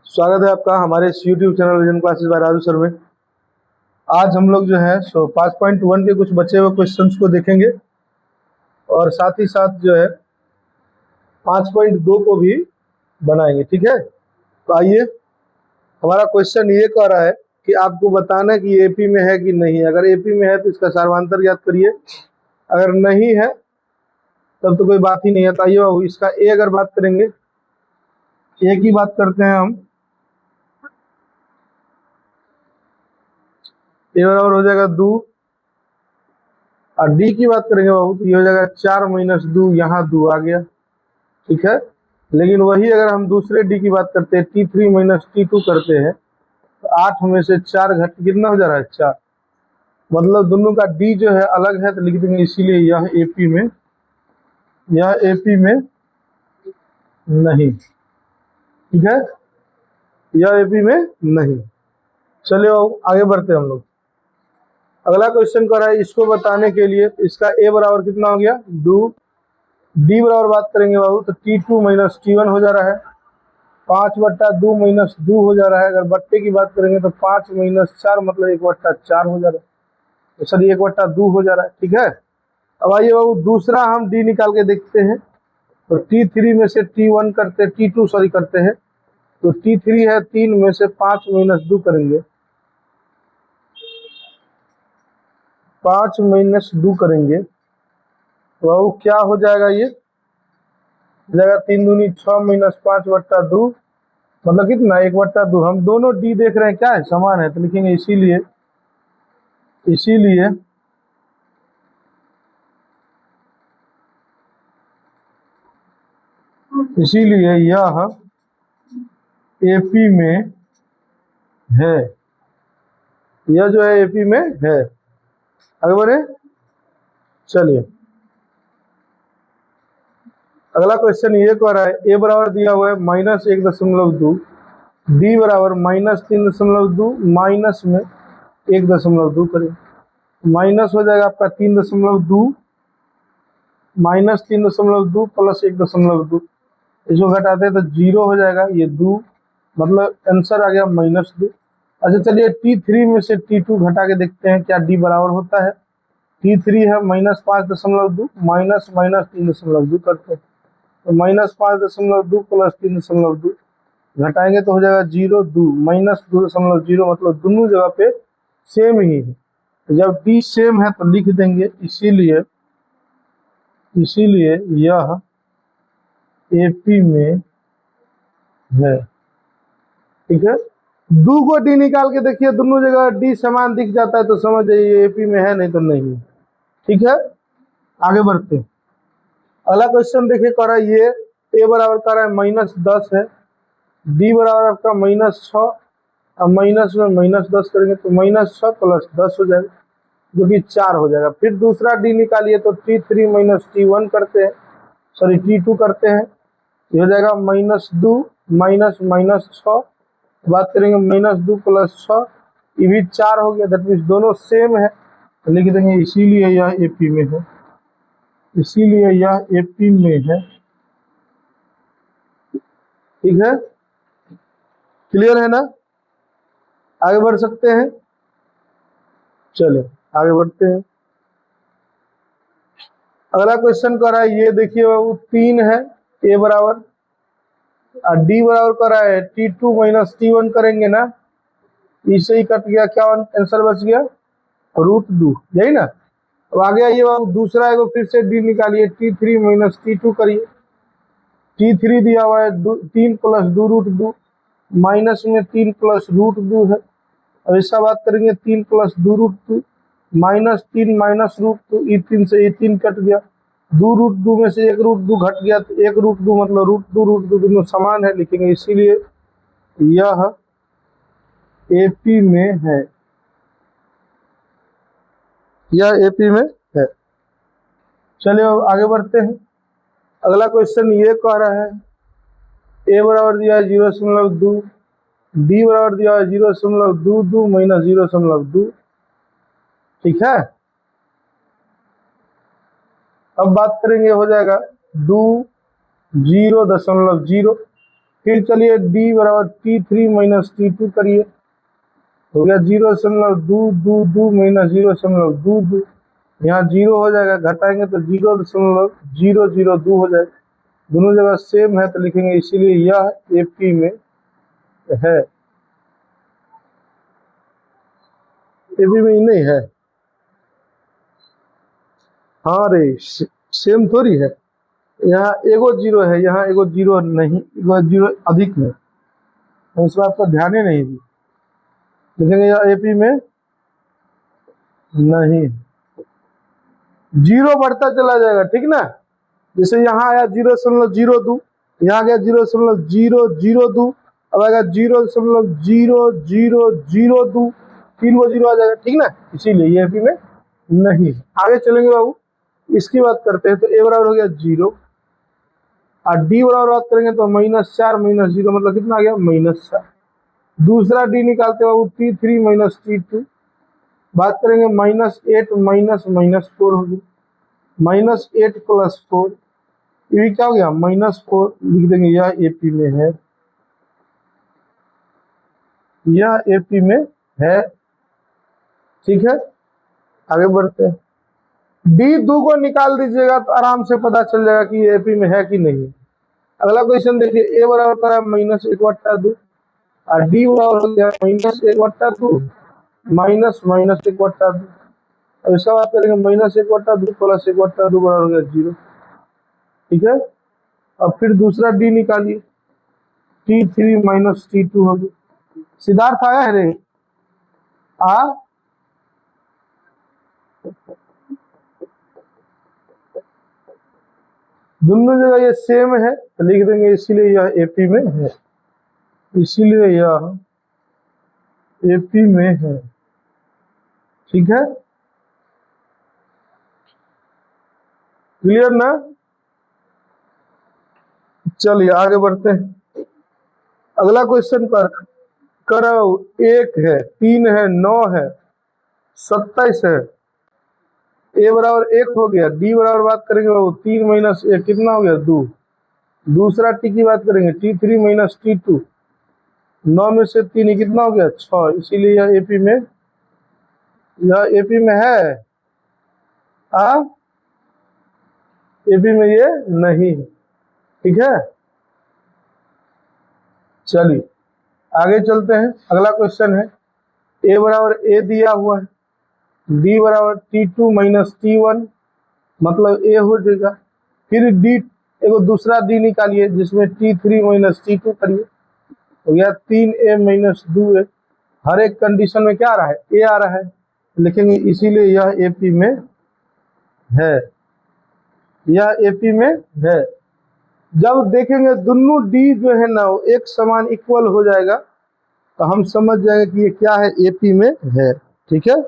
स्वागत है आपका हमारे इस YouTube channel vision classes bye Raju sir में। आज हम लोग जो है 5.1 के कुछ बचे हुए क्वेश्चंस को देखेंगे और साथ ही साथ जो है 5.2 को भी बनाएंगे। ठीक है, तो आइए, हमारा क्वेश्चन ये कह रहा है कि आपको बताना है कि एपी में है कि नहीं है। अगर एपी में है तो इसका सार्वधातुक ज्ञात करिए, अगर नहीं है तब तो कोई बात ही नहीं है। तो आइए बाबू, इसका ए अगर बात करेंगे, ए की बात करते हैं हम। ए बराबर हो जाएगा 2 और डी की बात करेंगे बाबू तो ये हो जाएगा 4 - 2, यहाँ 2 आ गया। ठीक है, लेकिन वही अगर हम दूसरे डी की बात करते हैं, T3 - T2 करते हैं तो 8 में से 4 घट कितना हो जा रहा है, 4। मतलब दोनों का डी जो है अलग है तो लिख देंगे, इसीलिए यह एपी में, यह एपी में नहीं। ठीक है, यह एपी में नहीं। चलिए आगे बढ़ते हैं हम लोग। अगला क्वेश्चन कर रहा है, इसको बताने के लिए इसका ए बराबर कितना हो गया, 2। डी बराबर बात करेंगे बाबू तो T2 - T1 हो जा रहा है, 5/2 - 2 हो जा रहा है। अगर बट्टे की बात करेंगे तो 5 - 4 मतलब 1/4 हो जा रहा है, तो सर 1/2 हो जा रहा है। ठीक है, अब आइए बाबू दूसरा हम डी निकाल के देखते हैं। तो T3 में से T1 करते, T2 सॉरी करते हैं, तो T3 है 3 में से 5 - 2 करेंगे, 5 - 2 करेंगे तो बाबू क्या हो जाएगा, ये हो जाएगा 3 दूनी 6 - 5/2 मतलब कितना, 1/2। हम दोनों डी देख रहे हैं क्या है, समान है, तो लिखेंगे इसीलिए इसीलिए इसीलिए यह एपी में है, यह जो है एपी में है। आगे बढ़े, चलिए अगला क्वेश्चन ये कह रहा है, ए बराबर दिया हुआ है -1.2, डी बराबर -3.2, माइनस में 1.2 करें, माइनस हो जाएगा आपका 3.2 -3.2 प्लस 1.2, इसको घटाते हैं तो 0 हो जाएगा, ये 2 मतलब आंसर आ गया -2। अच्छा चलिए T3 में से T2 घटा के देखते हैं क्या डी बराबर होता है। T3 है -5.2 माइनस 3.2 करते हैं, तो -5.2 प्लस 3.2 घटाएंगे तो हो जाएगा 0 2 -2.0 मतलब दोनों जगह पे सेम ही है। तो जब डी सेम है तो लिख देंगे इसीलिए यह एपी में है। ठीक है, 2 को डी निकाल के देखिए, दोनों जगह डी समान दिख जाता है तो समझ जाइए एपी में है, नहीं तो नहीं। ठीक है, आगे बढ़ते हैं। अगला क्वेश्चन देखिए कर रहा है, ये ए बराबर कर रहा है -10 है, डी बराबर आपका -6, अब माइनस में -10 करेंगे तो -6 प्लस 10 हो जाएगा जो कि 4 हो जाएगा। फिर दूसरा डी निकालिए तो T3 - T1 करते हैं, सॉरी T2 करते हैं, ये हो जाएगा -2 -6, बात करेंगे -2 प्लस 6, ये भी 4 हो गया, दैट मीन्स दोनों सेम है, तो लिख देंगे इसीलिए यह एपी में है, इसीलिए यह एपी में है। ठीक है, क्लियर है ना, आगे बढ़ सकते हैं। चलो आगे बढ़ते हैं। अगला क्वेश्चन कर रहा है, ये देखिए बाबू 3 है, ए बराबर और डी बराबर कर रहा है T2 - T1 करेंगे ना, इसे ही कट गया, क्या आंसर बच गया, √2, यही ना। अब आगे आइए बाबू दूसरा है, फिर से डी निकालिए, T3 - T2 करिए, T3 दिया हुआ है 3 + 2 √2, माइनस में 3 + √2 है। अब ऐसा बात करेंगे 3 + 2 √2 -3 -√2, ये 3 से ये 3 कट गया, 2 √2 में से 1 √2 घट गया तो 1 √2 मतलब √2 दोनों समान है, लिखेंगे इसीलिए यह एपी में है, यह एपी में है। चलिए अब आगे बढ़ते हैं। अगला क्वेश्चन ये कह रहा है, ए बराबर दिया है 0.2, डी बराबर दिया है 0.22 - 0.2। ठीक है, अब बात करेंगे, हो जाएगा 2 0.0, फिर चलिए डी बराबर T3 माइनस T2 करिए, हो गया 0.22 माइनस 0.22, यहाँ 0 हो जाएगा, घटाएंगे तो 0.002 हो जाएगा। दोनों जगह सेम है तो लिखेंगे, इसीलिए यह एपी में है। एपी में ही नहीं है, हाँ रे सेम थोड़ी है, यहाँ एगो 0 है, यहाँ एगो 0 नहीं, एगो 0 अधिक में, तो इस बात पर ध्यान ही नहीं दी। लिखेंगे यह एपी में नहीं, 0 बढ़ता चला जाएगा, ठीक ना। जैसे यहाँ आया 0.02, यहाँ गया 0.002, अब आएगा 0.0002, 3 गो 0 आ जाएगा, ठीक ना, इसीलिए ये एपी में नहीं। आगे चलेंगे बाबू, इसकी बात करते हैं तो ए बराबर हो गया 0 और डी बराबर बात करेंगे तो -4 माइनस 0 मतलब कितना आ गया -4। दूसरा डी निकालते बाबू T3 माइनस T2, बात करेंगे -8 -4 होगी, -8 + 4, ये क्या हो गया -4, लिख देंगे यह एपी में है, यह एपी में है, ठीक है। आगे बढ़ते हैं, डी 2 को निकाल दीजिएगा तो आराम से पता चल जाएगा कि ये एपी में है कि नहीं। अगला क्वेश्चन देखिए, ए बराबर करा -1/2 और डी बराबर हो गया -1/2 -1/2। अब इसका बात करेंगे -1/2 + 1/2 बराबर हो गया 0, ठीक है। अब फिर दूसरा डी निकालिए, T3 माइनस T2 हो गया। सिद्धार्थ आया है रे, आ दोनों जगह ये सेम है तो लिख देंगे, इसीलिए यह एपी में है, इसीलिए यह एपी में है, ठीक है। क्लियर ना। चलिए आगे बढ़ते हैं, अगला क्वेश्चन करो, 1 है, 3 है, 9 है, 27 है, ए बराबर 1 हो गया, डी बराबर बात करेंगे वो 3 माइनस 1 कितना हो गया 2। दूसरा टी की बात करेंगे T3 माइनस T2, 9 में से 3 कितना हो गया 6, इसीलिए यह एपी में, यह एपी में है, एपी में ये नहीं है, ठीक है। चलिए आगे चलते हैं, अगला क्वेश्चन है, ए बराबर ए दिया हुआ है, डी बराबर T2 माइनस T1 मतलब ए हो जाएगा, फिर डी एगो दूसरा डी निकालिए जिसमें T3 माइनस T2 करिए, हो गया 3a माइनस 2a। हर एक कंडीशन में क्या आ रहा है, ए आ रहा है, लिखेंगे इसीलिए यह एपी में है, यह एपी में है। जब देखेंगे दोनों डी जो है ना वो एक समान इक्वल हो जाएगा तो हम समझ जाएंगे कि ये क्या है, एपी में है, ठीक है।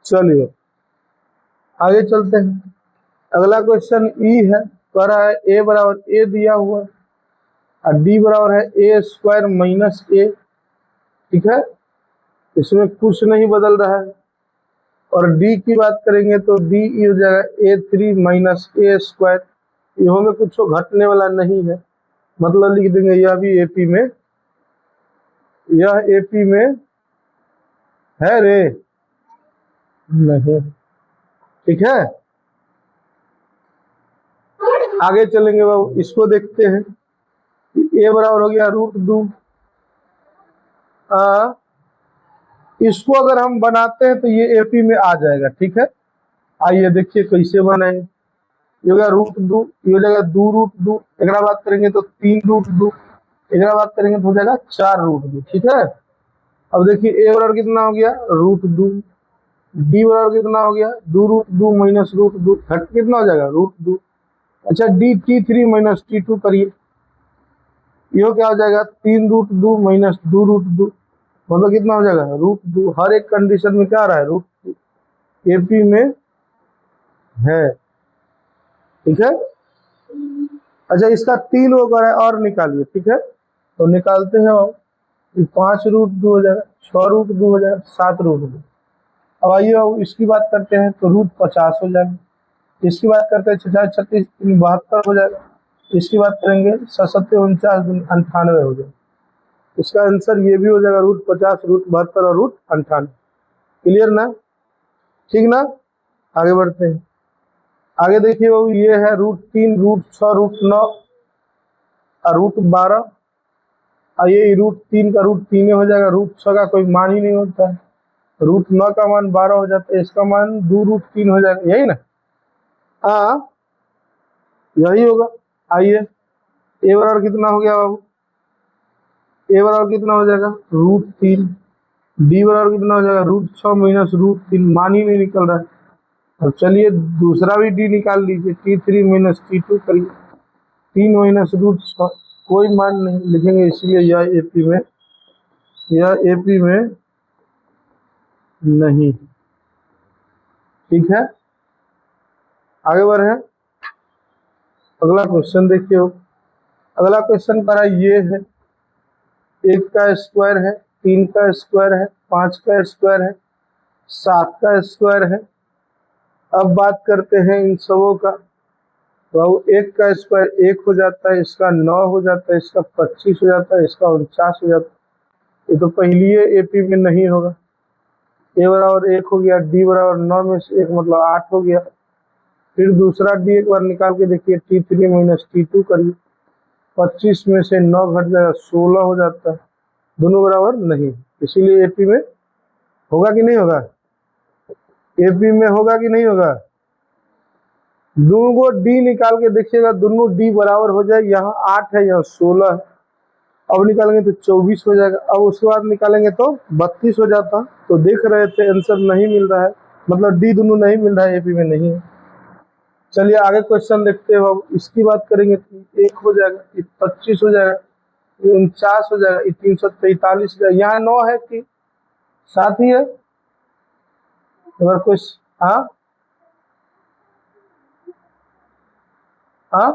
चलिए आगे चलते हैं, अगला क्वेश्चन ई है, कह रहा है ए बराबर ए दिया हुआ है और डी बराबर है a² माइनस ए, ठीक है, इसमें कुछ नहीं बदल रहा है। और डी की बात करेंगे तो डी हो जाएगा a3 माइनस a², इहो में कुछ घटने वाला नहीं है, मतलब लिख देंगे यह भी एपी में, यह एपी में है रे नहीं, ठीक है। आगे चलेंगे बाबू, इसको देखते हैं, ए बराबर हो गया √2, इसको अगर हम बनाते हैं तो ये एपी में आ जाएगा, ठीक है। आइए देखिए कैसे बनाएंगे, ये हो गया √2, ये हो जाएगा 2√2, एक बात करेंगे तो 3√2, एक बात करेंगे तो हो जाएगा 4√2, ठीक है। अब देखिए ए बराबर कितना हो गया √2, डी बराबर कितना हो गया 2√2 माइनस √2, घट कितना हो जाएगा √2। अच्छा डी T3 माइनस T2 करिए, ये क्या हो जाएगा 3√2 माइनस 2√2, मतलब कितना हो जाएगा √2। हर एक कंडीशन में क्या आ रहा है √2, एपी में है, ठीक है। अच्छा इसका 3 होकर है और निकालिए, ठीक है, तो निकालते हैं, 5√2 हो जाएगा, 6√2 हो जाएगा, 7√2। अब आइए अब इसकी बात करते हैं तो √50 हो जाएगा, इसकी बात करते हैं 66 72 हो जाएगा, इसकी बात करेंगे 7 × 49 = 98 हो जाए। इसका आंसर ये भी हो जाएगा √50, √72 और √98। क्लियर ना? ठीक ना? आगे बढ़ते हैं। आगे देखिए बाबू, ये है √3, √6, √9 और √12। और ये √3 का √3 हो जाएगा, √6 का कोई मान ही नहीं होता है, √9 का मान 12 हो जाता है, इसका मान 2√3 हो जाएगा, यही ना? हाँ, यही होगा। आइए, ए बराबर कितना हो गया बाबू? ए बराबर कितना हो जाएगा? √3। डी बराबर कितना हो जाएगा? √6 - √3। मान ही नहीं निकल रहा है। अब चलिए दूसरा भी डी निकाल लीजिए, T3 - T2 करिए। 3 - √6, कोई मान नहीं लिखेंगे, इसलिए यह एपी में नहीं। ठीक है, आगे बढ़े। अगला क्वेश्चन देखिए। अगला क्वेश्चन पर ये है, 1 का स्क्वायर है, 3 का स्क्वायर है, 5 का स्क्वायर है, 7 का स्क्वायर है। अब बात करते हैं इन सबों का। तो 1 का स्क्वायर 1 हो जाता है, इसका 9 हो जाता है, इसका 25 हो जाता है, इसका 49 हो जाता है। ये तो पहली एपी में नहीं होगा। ए बराबर 1 हो गया, डी बराबर 9 में से 1 मतलब 8 हो गया। फिर दूसरा डी एक बार निकाल के देखिए, T3 - T2 करिए। 25 में से 9 घट जाएगा, 16 हो जाता है। दोनों बराबर नहीं, इसीलिए एपी में होगा कि नहीं होगा? एपी में होगा कि नहीं होगा? दोनों को डी निकाल के देखिएगा, दोनों डी बराबर हो जाए। यहाँ 8 है, यहाँ 16 है। अब निकालेंगे तो 24 हो जाएगा। अब उसके बाद निकालेंगे तो 32 हो जाता। तो देख रहे थे आंसर नहीं मिल रहा है, मतलब डी दोनों नहीं मिल रहा है, एपी में नहीं है। चलिए आगे क्वेश्चन देखते हैं। अब इसकी बात करेंगे तो 1 हो जाएगा, 25 हो जाएगा, 49 हो जाएगा, 343 हो जाएगा। यहाँ 9 है कि 7 ही है? अगर कुछ हाँ हाँ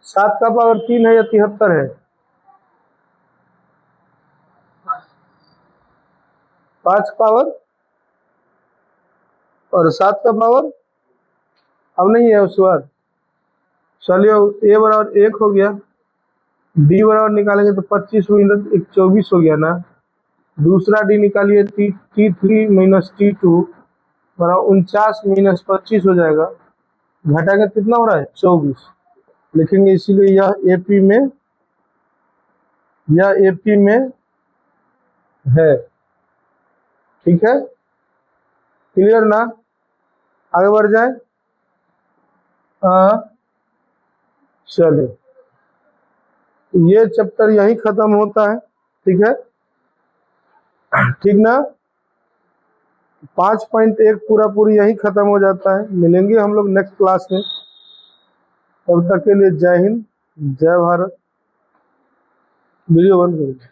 7 का पावर 3 है या 73 है? 5 पावर और 7 का पावर अब नहीं है उसके बाद। चलिए ए बराबर 1 हो गया, डी बराबर निकालेंगे तो 25 - 24 हो गया ना। दूसरा डी निकालिए, T3 - T2 बराबर 49 - 25 हो जाएगा। घटा के कितना हो रहा है? 24 लिखेंगे, इसीलिए यह एपी में है। ठीक है, क्लियर ना? आगे बढ़ जाए। हाँ, चलिए ये चैप्टर यही खत्म होता है। ठीक है, ठीक ना? 5.1 पूरा पूरी यही खत्म हो जाता है। मिलेंगे हम लोग नेक्स्ट क्लास में। तब तक के लिए जय हिंद, जय भारत। वीडियो बंद करिए।